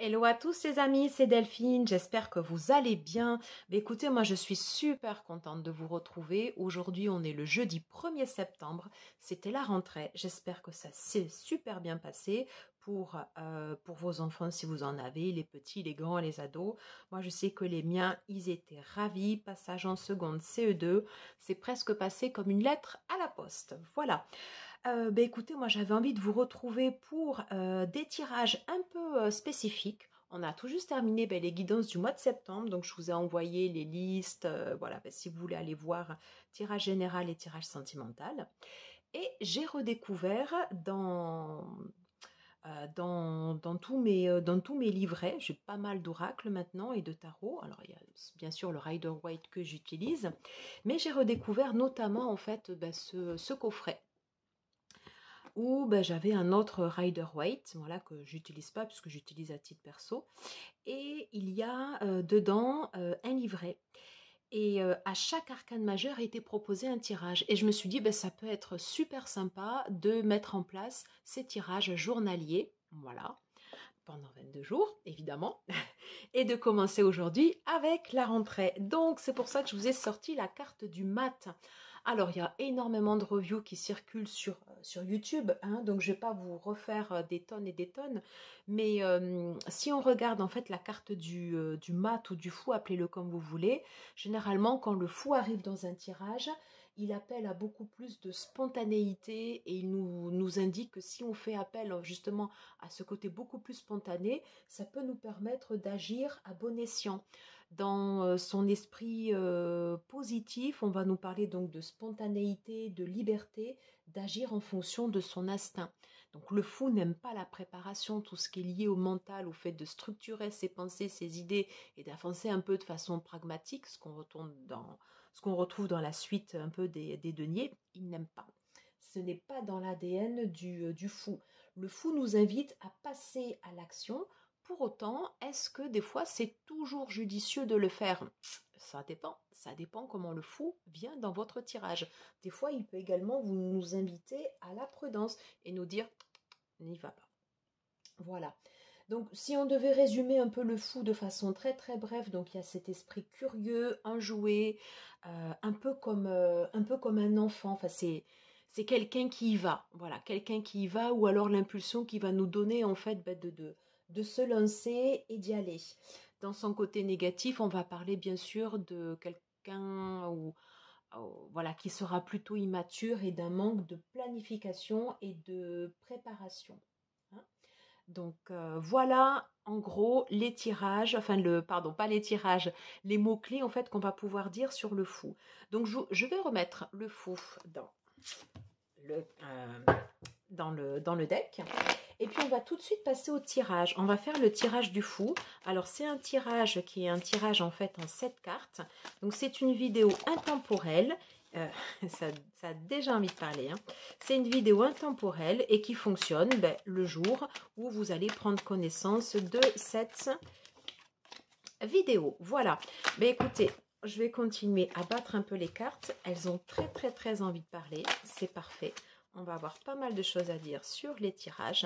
Hello à tous les amis, c'est Delphine, j'espère que vous allez bien. Écoutez, moi je suis super contente de vous retrouver. Aujourd'hui on est le jeudi 1er septembre, c'était la rentrée. J'espère que ça s'est super bien passé pour vos enfants si vous en avez, les petits, les grands, les ados. Moi je sais que les miens, ils étaient ravis. Passage en seconde CE2, c'est presque passé comme une lettre à la poste. Voilà. Écoutez, moi j'avais envie de vous retrouver pour des tirages un peu spécifiques. On a tout juste terminé les guidances du mois de septembre, donc je vous ai envoyé les listes, voilà, si vous voulez aller voir tirage général et tirage sentimental. Et j'ai redécouvert dans tous mes livrets, j'ai pas mal d'oracles maintenant et de tarot. Alors il y a bien sûr le Rider-Waite que j'utilise, mais j'ai redécouvert notamment en fait ce coffret où j'avais un autre Rider-Waite, voilà, que j'utilise pas puisque j'utilise à titre perso. Et il y a dedans un livret. Et à chaque arcane majeur a été proposé un tirage. Et je me suis dit, ça peut être super sympa de mettre en place ces tirages journaliers, voilà, pendant 22 jours, évidemment, et de commencer aujourd'hui avec la rentrée. Donc, c'est pour ça que je vous ai sorti la carte du mat. Alors, il y a énormément de reviews qui circulent sur YouTube, hein, donc je ne vais pas vous refaire des tonnes et des tonnes, mais si on regarde en fait la carte du mat ou du fou, appelez-le comme vous voulez, généralement quand le fou arrive dans un tirage, il appelle à beaucoup plus de spontanéité et il nous indique que si on fait appel justement à ce côté beaucoup plus spontané, ça peut nous permettre d'agir à bon escient. Dans son esprit positif, on va nous parler donc de spontanéité, de liberté, d'agir en fonction de son instinct. Donc le fou n'aime pas la préparation, tout ce qui est lié au mental, au fait de structurer ses pensées, ses idées et d'avancer un peu de façon pragmatique, ce qu'on retrouve dans la suite un peu des deniers, il n'aime pas. Ce n'est pas dans l'ADN du fou. Le fou nous invite à passer à l'action. Pour autant, est-ce que des fois c'est toujours judicieux de le faire? Ça dépend comment le fou vient dans votre tirage. Des fois, il peut également nous inviter à la prudence et nous dire n'y va pas. Voilà. Donc, si on devait résumer un peu le fou de façon très très brève, donc il y a cet esprit curieux, enjoué, un peu comme un enfant. Enfin, c'est quelqu'un qui y va, voilà, quelqu'un qui y va, ou alors l'impulsion qui va nous donner en fait de se lancer et d'y aller. Dans son côté négatif, on va parler bien sûr de quelqu'un voilà, qui sera plutôt immature et d'un manque de planification et de préparation. Hein. Donc voilà en gros les tirages, pardon, pas les tirages, les mots-clés en fait qu'on va pouvoir dire sur le fou. Donc je vais remettre le fou le, euh, dans le deck. Et puis on va tout de suite passer au tirage. On va faire le tirage du fou. Alors c'est un tirage qui est un tirage en fait en 7 cartes. Donc c'est une vidéo intemporelle. Ça a déjà envie de parler. Hein. C'est une vidéo intemporelle et qui fonctionne le jour où vous allez prendre connaissance de cette vidéo. Voilà. Écoutez, je vais continuer à battre un peu les cartes. Elles ont très très très envie de parler. C'est parfait. On va avoir pas mal de choses à dire sur les tirages.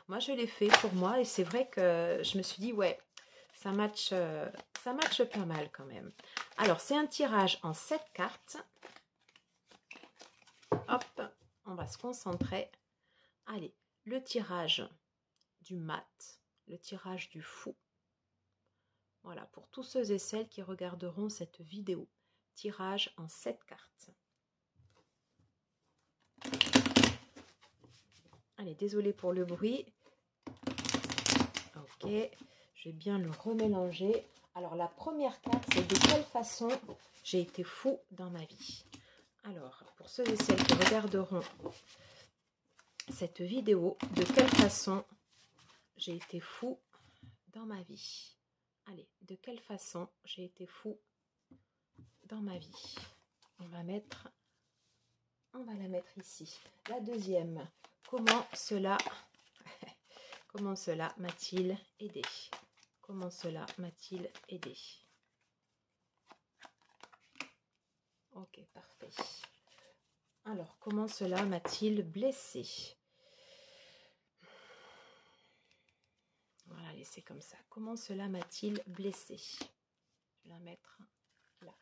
Moi, je l'ai fait pour moi et c'est vrai que je me suis dit, ouais, ça match pas mal quand même. Alors, c'est un tirage en 7 cartes. Hop, on va se concentrer. Allez, le tirage du mat, le tirage du fou. Voilà, pour tous ceux et celles qui regarderont cette vidéo. Tirage en 7 cartes. Allez, désolé pour le bruit. Ok, je vais bien le remélanger. Alors, la première carte, c'est de quelle façon j'ai été fou dans ma vie. Alors, pour ceux et celles qui regarderont cette vidéo, de quelle façon j'ai été fou dans ma vie. Allez, de quelle façon j'ai été fou dans ma vie. On va la mettre ici. La deuxième, comment cela m'a-t-il aidé? Comment cela m'a-t-il aidé? Ok, parfait. Alors, comment cela m'a-t-il blessé? Voilà, laissez comme ça. Comment cela m'a-t-il blessé? Je vais la mettre là.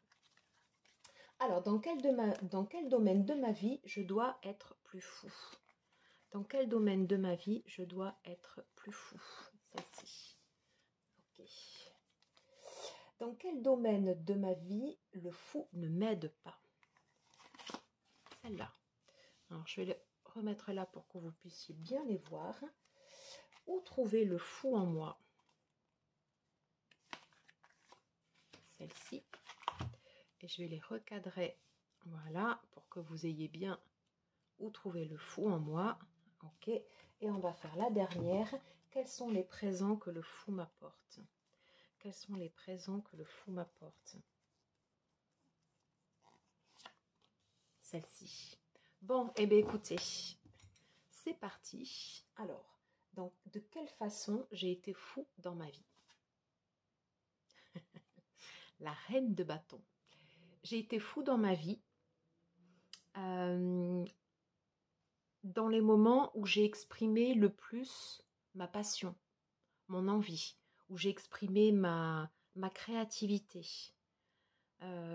Alors, dans quel domaine de ma vie je dois être plus fou? Dans quel domaine de ma vie je dois être plus fou? Celle-ci. Ok. Dans quel domaine de ma vie le fou ne m'aide pas? Celle-là. Alors, je vais les remettre là pour que vous puissiez bien les voir. Où trouver le fou en moi? Celle-ci. Et je vais les recadrer, voilà, pour que vous ayez bien où trouver le fou en moi. Ok. Et on va faire la dernière. Quels sont les présents que le fou m'apporte? Quels sont les présents que le fou m'apporte? Celle-ci. Bon, eh bien écoutez, c'est parti. Alors, donc, de quelle façon j'ai été fou dans ma vie? La reine de bâton. J'ai été fou dans ma vie dans les moments où j'ai exprimé le plus ma passion, mon envie, où j'ai exprimé ma créativité.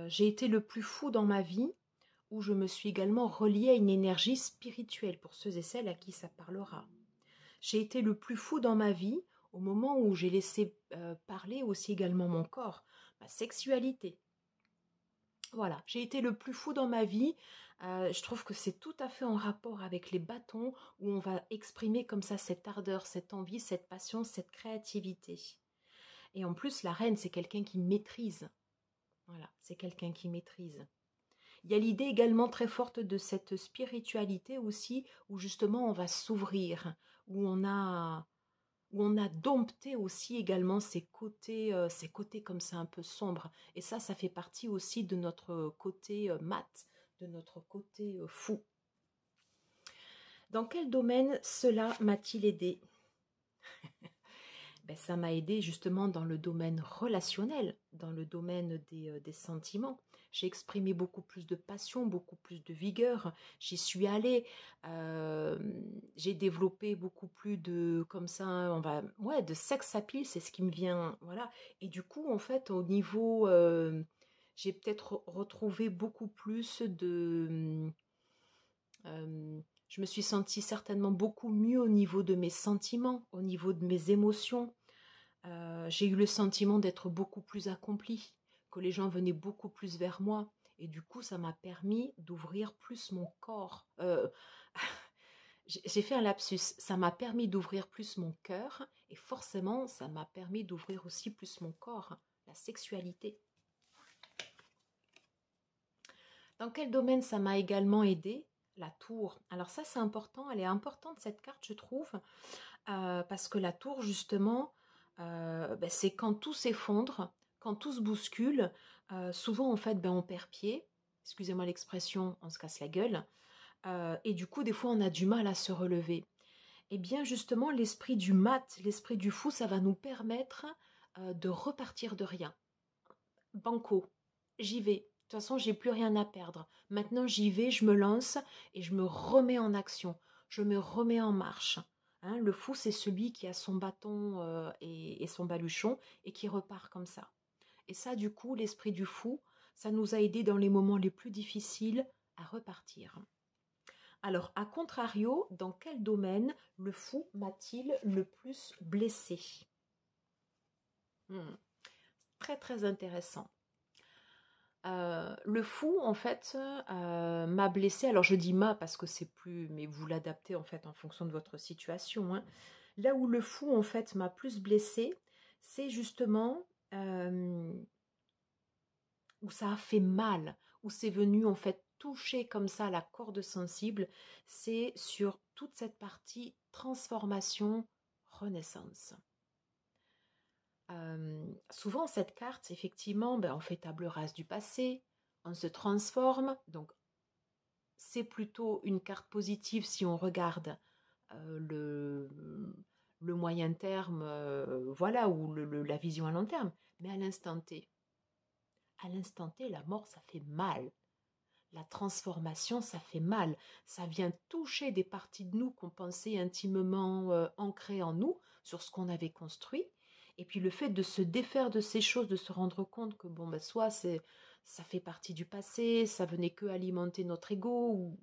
J'ai été le plus fou dans ma vie où je me suis également reliée à une énergie spirituelle pour ceux et celles à qui ça parlera. J'ai été le plus fou dans ma vie au moment où j'ai laissé parler aussi également mon corps, ma sexualité. Voilà, j'ai été le plus fou dans ma vie. Je trouve que c'est tout à fait en rapport avec les bâtons où on va exprimer comme ça cette ardeur, cette envie, cette passion, cette créativité. Et en plus, la reine, c'est quelqu'un qui maîtrise. Voilà, c'est quelqu'un qui maîtrise. Il y a l'idée également très forte de cette spiritualité aussi, où justement on va s'ouvrir, où on a dompté aussi également ces côtés comme ça un peu sombres. Et ça fait partie aussi de notre côté mat, de notre côté fou. Dans quel domaine cela m'a-t-il aidé? Ben, ça m'a aidé justement dans le domaine relationnel, dans le domaine des sentiments. J'ai exprimé beaucoup plus de passion, beaucoup plus de vigueur. J'y suis allée. J'ai développé beaucoup plus de, comme ça, de sex appeal, c'est ce qui me vient, voilà. Et du coup, en fait, au niveau, j'ai peut-être retrouvé beaucoup plus de, je me suis sentie certainement beaucoup mieux au niveau de mes sentiments, au niveau de mes émotions. J'ai eu le sentiment d'être beaucoup plus accomplie, que les gens venaient beaucoup plus vers moi. Et du coup, ça m'a permis d'ouvrir plus mon corps. J'ai fait un lapsus. Ça m'a permis d'ouvrir plus mon cœur. Et forcément, ça m'a permis d'ouvrir aussi plus mon corps, la sexualité. Dans quel domaine ça m'a également aidé? La tour. Alors ça, c'est important. Elle est importante, cette carte, je trouve. Parce que la tour, justement, c'est quand tout s'effondre, quand tout se bouscule. Souvent, en fait, on perd pied. Excusez-moi l'expression, on se casse la gueule. Et du coup, des fois, on a du mal à se relever. Eh bien, justement, l'esprit du mat, l'esprit du fou, ça va nous permettre de repartir de rien. Banco, j'y vais. De toute façon, j'ai plus rien à perdre. Maintenant, j'y vais, je me lance et je me remets en action. Je me remets en marche. Hein, le fou, c'est celui qui a son bâton et son baluchon et qui repart comme ça. Et ça, du coup, l'esprit du fou, ça nous a aidés dans les moments les plus difficiles à repartir. Alors, à contrario, dans quel domaine le fou m'a-t-il le plus blessé? Très, très intéressant. Le fou, en fait, m'a blessé. Alors, je dis m'a parce que c'est plus... Mais vous l'adaptez, en fait, en fonction de votre situation. Hein. Là où le fou, en fait, m'a plus blessé, c'est justement où ça a fait mal, où c'est venu, en fait, toucher comme ça la corde sensible. C'est sur toute cette partie transformation, renaissance. Souvent, cette carte, effectivement, on fait table rase du passé, on se transforme, donc c'est plutôt une carte positive si on regarde le moyen terme, voilà, ou la vision à long terme. Mais à l'instant T, la mort, ça fait mal. La transformation, ça fait mal. Ça vient toucher des parties de nous qu'on pensait intimement ancrées en nous, sur ce qu'on avait construit. Et puis le fait de se défaire de ces choses, de se rendre compte que bon, ben, soit ça fait partie du passé, ça venait que alimenter notre ego,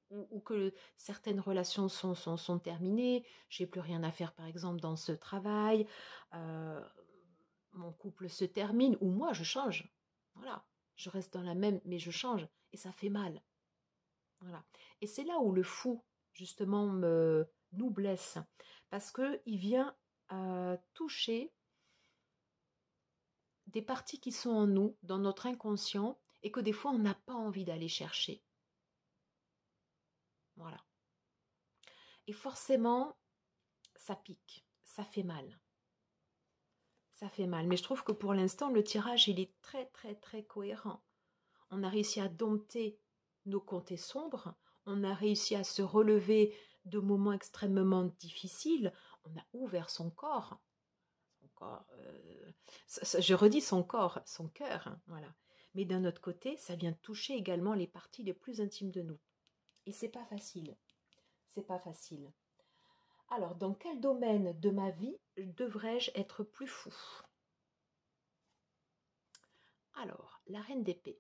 ou que certaines relations sont terminées, j'ai plus rien à faire par exemple dans ce travail, euh, mon couple se termine, ou moi je change. Voilà, je reste dans la même, mais je change, et ça fait mal. Voilà. Et c'est là où le fou, justement, nous blesse, parce qu'il vient toucher des parties qui sont en nous, dans notre inconscient, et que des fois on n'a pas envie d'aller chercher. Voilà. Et forcément, ça pique, ça fait mal. Ça fait mal. Mais je trouve que pour l'instant, le tirage, il est très, très, très cohérent. On a réussi à dompter nos côtés sombres. On a réussi à se relever de moments extrêmement difficiles. On a ouvert son corps. Son corps je redis son corps, son cœur. Hein, voilà. Mais d'un autre côté, ça vient toucher également les parties les plus intimes de nous. Et c'est pas facile. C'est pas facile. Alors, dans quel domaine de ma vie devrais-je être plus fou? Alors, la reine d'épée.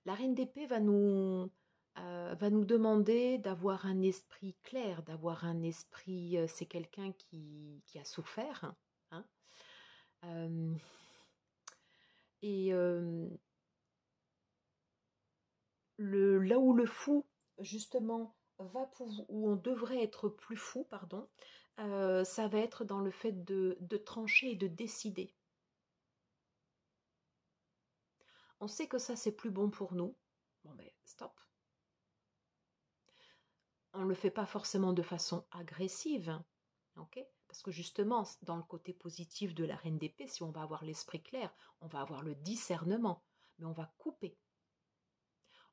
La reine d'épée va nous demander d'avoir un esprit clair, d'avoir un esprit, c'est quelqu'un qui a souffert. Hein, euh, et là où le fou, justement, où on devrait être plus fou, pardon, ça va être dans le fait de trancher et de décider. On sait que ça, c'est plus bon pour nous. Bon, ben, stop. On ne le fait pas forcément de façon agressive, ok? Parce que justement, dans le côté positif de la reine d'épée, si on va avoir l'esprit clair, on va avoir le discernement, mais on va couper.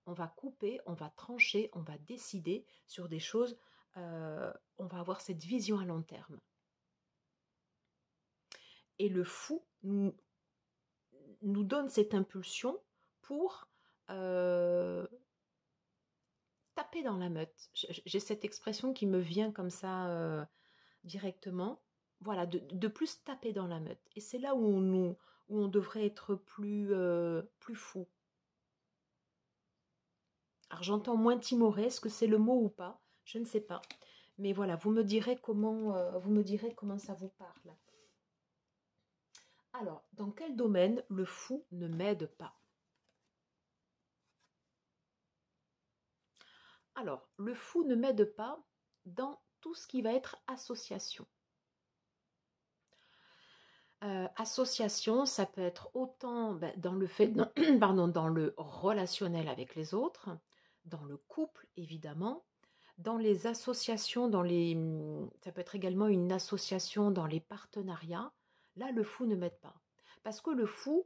On va couper, on va trancher, on va décider sur des choses, on va avoir cette vision à long terme. Et le fou nous donne cette impulsion pour taper dans la meute. J'ai cette expression qui me vient comme ça directement. Voilà, de plus taper dans la meute. Et c'est là où on devrait être plus fou. Alors j'entends moins timoré, est-ce que c'est le mot ou pas? Je ne sais pas. Mais voilà, vous me direz comment ça vous parle. Alors, dans quel domaine le fou ne m'aide pas? Alors, le fou ne m'aide pas dans tout ce qui va être association. Association, ça peut être autant dans le fait, pardon, dans le relationnel avec les autres, dans le couple évidemment, dans les associations, ça peut être également une association dans les partenariats. Là, le fou ne m'aide pas. Parce que le fou,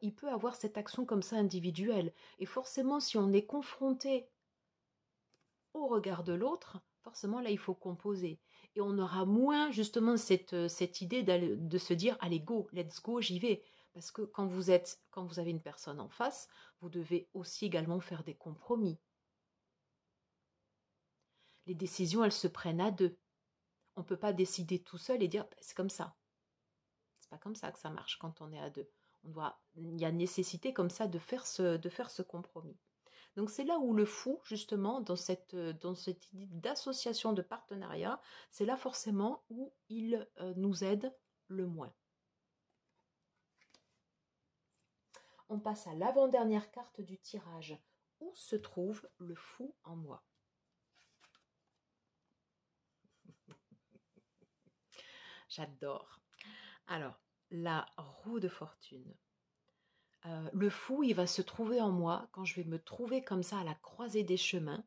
il peut avoir cette action comme ça individuelle. Et forcément, si on est confronté au regard de l'autre, forcément là il faut composer. Et on aura moins justement cette idée de se dire allez go, let's go, j'y vais. Parce que quand vous avez une personne en face, vous devez aussi également faire des compromis. Les décisions, elles se prennent à deux. On ne peut pas décider tout seul et dire c'est comme ça. C'est pas comme ça que ça marche quand on est à deux. Il y a nécessité comme ça de faire ce compromis. Donc c'est là où le fou, justement, dans cette idée d'association de partenariat, c'est là forcément où il nous aide le moins. On passe à l'avant-dernière carte du tirage. Où se trouve le fou en moi? J'adore. Alors, la roue de fortune. Le fou, il va se trouver en moi quand je vais me trouver comme ça à la croisée des chemins,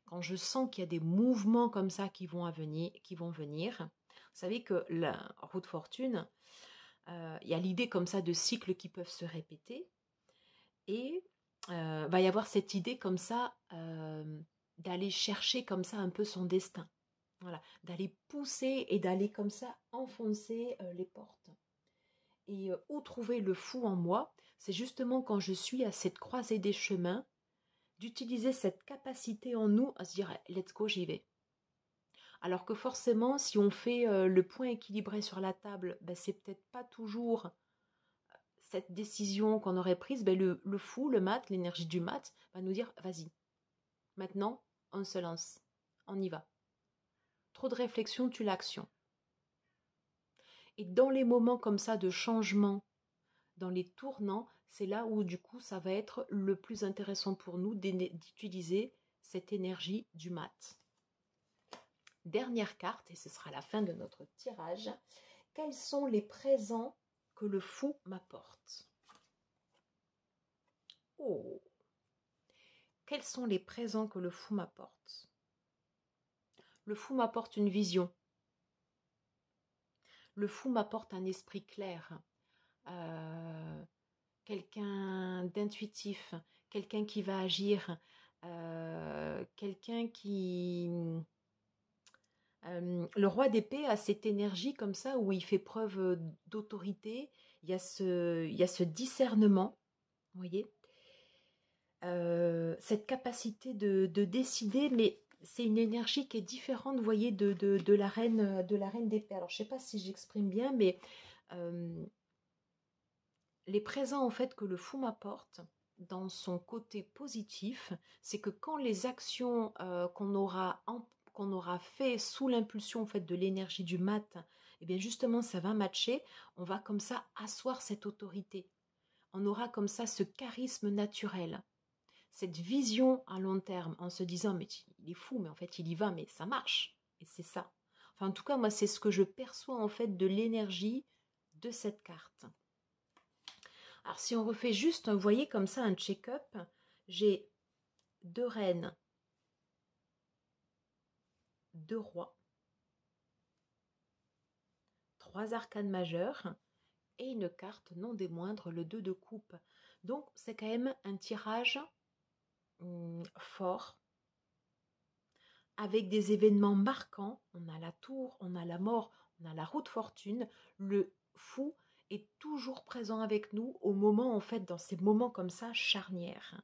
quand je sens qu'il y a des mouvements comme ça qui vont venir. Vous savez que la roue de fortune, il y a l'idée comme ça de cycles qui peuvent se répéter et va y avoir cette idée comme ça d'aller chercher comme ça un peu son destin. Voilà, d'aller pousser et d'aller comme ça enfoncer les portes. Et où trouver le fou en moi? C'est justement quand je suis à cette croisée des chemins, d'utiliser cette capacité en nous à se dire let's go, j'y vais. Alors que forcément, si on fait le point équilibré sur la table, ben, c'est peut-être pas toujours cette décision qu'on aurait prise. Ben, le fou, le mat, l'énergie du mat va nous dire vas-y, maintenant on se lance, on y va. Trop de réflexion tue l'action. Et dans les moments comme ça de changement, dans les tournants, c'est là où du coup ça va être le plus intéressant pour nous d'utiliser cette énergie du mat. Dernière carte, et ce sera la fin de notre tirage. Quels sont les présents que le fou m'apporte? Oh! Quels sont les présents que le fou m'apporte? Le fou m'apporte une vision. Le fou m'apporte un esprit clair. Quelqu'un d'intuitif, quelqu'un qui va agir, quelqu'un qui... le roi d'épée a cette énergie comme ça où il fait preuve d'autorité, il y a ce discernement, vous voyez, cette capacité de décider, mais c'est une énergie qui est différente, vous voyez, de la reine d'épée. Alors je ne sais pas si j'exprime bien, mais les présents en fait que le fou m'apporte dans son côté positif, c'est que quand les actions qu'on aura fait sous l'impulsion en fait de l'énergie du mat, et bien justement ça va matcher, on va comme ça asseoir cette autorité. On aura comme ça ce charisme naturel, cette vision à long terme en se disant mais il est fou mais en fait il y va mais ça marche et c'est ça. Enfin en tout cas moi c'est ce que je perçois en fait de l'énergie de cette carte. Alors si on refait juste, vous voyez comme ça un check-up, j'ai 2 reines, 2 rois, 3 arcanes majeures et une carte non des moindres, le 2 de coupe. Donc c'est quand même un tirage fort, avec des événements marquants. On a la tour, on a la mort, on a la roue de fortune. Le fou est toujours présent avec nous au moment, en fait, dans ces moments comme ça, charnières.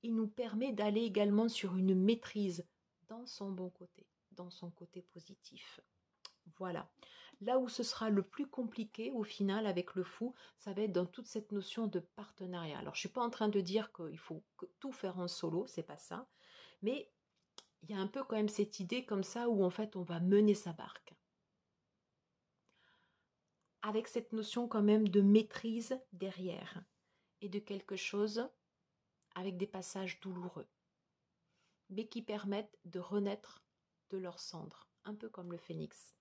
Il nous permet d'aller également sur une maîtrise dans son bon côté, dans son côté positif. Voilà. Là où ce sera le plus compliqué au final avec le fou, ça va être dans toute cette notion de partenariat. Alors je ne suis pas en train de dire qu'il faut tout faire en solo, c'est pas ça, mais il y a un peu quand même cette idée comme ça où en fait on va mener sa barque. Avec cette notion quand même de maîtrise derrière et de quelque chose avec des passages douloureux, mais qui permettent de renaître de leurs cendres, un peu comme le phénix.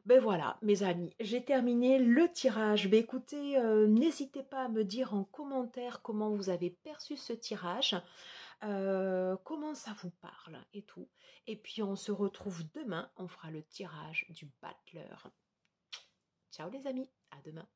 Ben voilà, mes amis, j'ai terminé le tirage. Ben écoutez, n'hésitez pas à me dire en commentaire comment vous avez perçu ce tirage, comment ça vous parle et tout. Et puis on se retrouve demain, on fera le tirage du battleur. Ciao les amis, à demain.